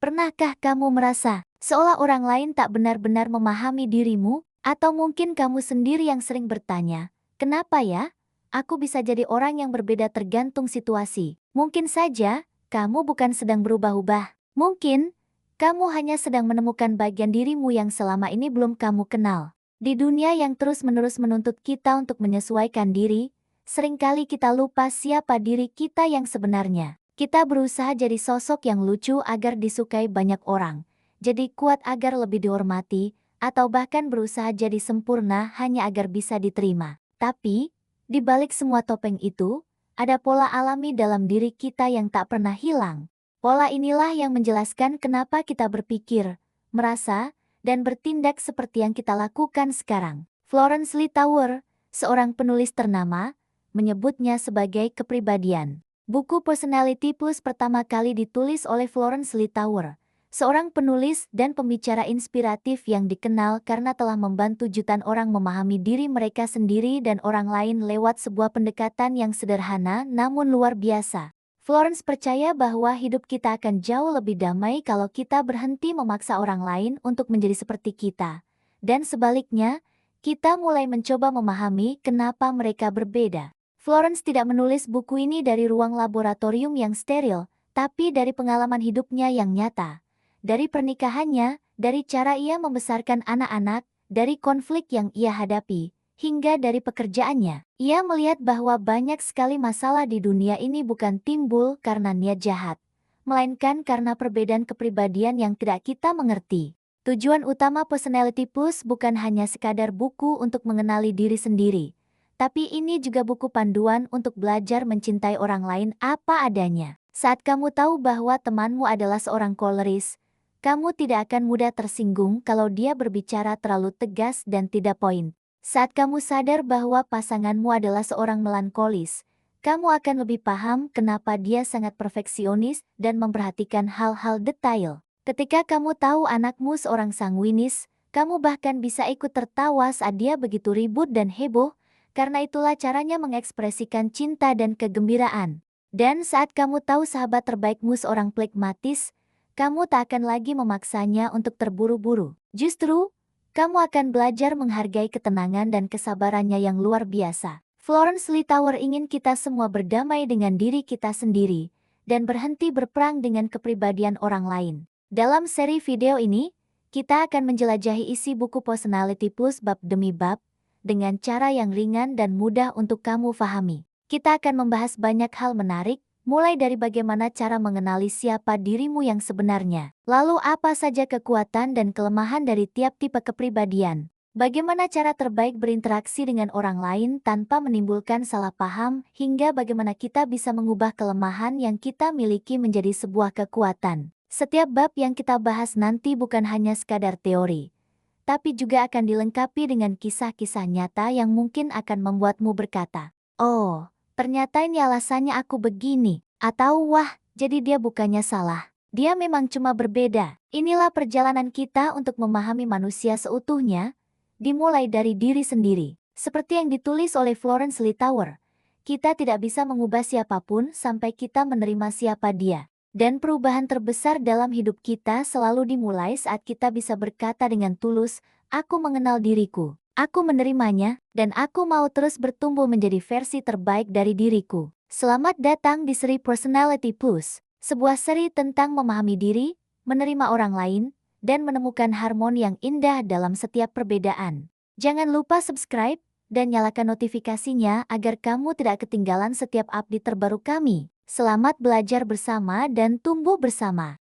Pernahkah kamu merasa seolah orang lain tak benar-benar memahami dirimu? Atau mungkin kamu sendiri yang sering bertanya, "Kenapa ya? Aku bisa jadi orang yang berbeda tergantung situasi." Mungkin saja kamu bukan sedang berubah-ubah. Mungkin kamu hanya sedang menemukan bagian dirimu yang selama ini belum kamu kenal. Di dunia yang terus-menerus menuntut kita untuk menyesuaikan diri, seringkali kita lupa siapa diri kita yang sebenarnya. Kita berusaha jadi sosok yang lucu agar disukai banyak orang, jadi kuat agar lebih dihormati, atau bahkan berusaha jadi sempurna hanya agar bisa diterima. Tapi, di balik semua topeng itu, ada pola alami dalam diri kita yang tak pernah hilang. Pola inilah yang menjelaskan kenapa kita berpikir, merasa, dan bertindak seperti yang kita lakukan sekarang. Florence Littauer, seorang penulis ternama, menyebutnya sebagai kepribadian. Buku Personality Plus pertama kali ditulis oleh Florence Littauer, seorang penulis dan pembicara inspiratif yang dikenal karena telah membantu jutaan orang memahami diri mereka sendiri dan orang lain lewat sebuah pendekatan yang sederhana namun luar biasa. Florence percaya bahwa hidup kita akan jauh lebih damai kalau kita berhenti memaksa orang lain untuk menjadi seperti kita. Dan sebaliknya, kita mulai mencoba memahami kenapa mereka berbeda. Florence tidak menulis buku ini dari ruang laboratorium yang steril, tapi dari pengalaman hidupnya yang nyata. Dari pernikahannya, dari cara ia membesarkan anak-anak, dari konflik yang ia hadapi, hingga dari pekerjaannya. Ia melihat bahwa banyak sekali masalah di dunia ini bukan timbul karena niat jahat, melainkan karena perbedaan kepribadian yang tidak kita mengerti. Tujuan utama Personality Plus bukan hanya sekadar buku untuk mengenali diri sendiri, tapi ini juga buku panduan untuk belajar mencintai orang lain apa adanya. Saat kamu tahu bahwa temanmu adalah seorang koleris, kamu tidak akan mudah tersinggung kalau dia berbicara terlalu tegas dan tidak poin. Saat kamu sadar bahwa pasanganmu adalah seorang melankolis, kamu akan lebih paham kenapa dia sangat perfeksionis dan memperhatikan hal-hal detail. Ketika kamu tahu anakmu seorang sanguinis, kamu bahkan bisa ikut tertawa saat dia begitu ribut dan heboh, karena itulah caranya mengekspresikan cinta dan kegembiraan. Dan saat kamu tahu sahabat terbaikmu seorang plekmatis, kamu tak akan lagi memaksanya untuk terburu-buru. Justru, kamu akan belajar menghargai ketenangan dan kesabarannya yang luar biasa. Florence Littauer ingin kita semua berdamai dengan diri kita sendiri, dan berhenti berperang dengan kepribadian orang lain. Dalam seri video ini, kita akan menjelajahi isi buku Personality Plus bab demi bab, dengan cara yang ringan dan mudah untuk kamu pahami. Kita akan membahas banyak hal menarik, mulai dari bagaimana cara mengenali siapa dirimu yang sebenarnya. Lalu apa saja kekuatan dan kelemahan dari tiap tipe kepribadian. Bagaimana cara terbaik berinteraksi dengan orang lain tanpa menimbulkan salah paham, hingga bagaimana kita bisa mengubah kelemahan yang kita miliki menjadi sebuah kekuatan. Setiap bab yang kita bahas nanti bukan hanya sekadar teori, tapi juga akan dilengkapi dengan kisah-kisah nyata yang mungkin akan membuatmu berkata, "Oh, ternyata ini alasannya aku begini." Atau, "Wah, jadi dia bukannya salah. Dia memang cuma berbeda." Inilah perjalanan kita untuk memahami manusia seutuhnya, dimulai dari diri sendiri. Seperti yang ditulis oleh Florence Littauer, kita tidak bisa mengubah siapapun sampai kita menerima siapa dia. Dan perubahan terbesar dalam hidup kita selalu dimulai saat kita bisa berkata dengan tulus, "Aku mengenal diriku, aku menerimanya, dan aku mau terus bertumbuh menjadi versi terbaik dari diriku." Selamat datang di seri Personality Plus, sebuah seri tentang memahami diri, menerima orang lain, dan menemukan harmoni yang indah dalam setiap perbedaan. Jangan lupa subscribe dan nyalakan notifikasinya agar kamu tidak ketinggalan setiap update terbaru kami. Selamat belajar bersama dan tumbuh bersama.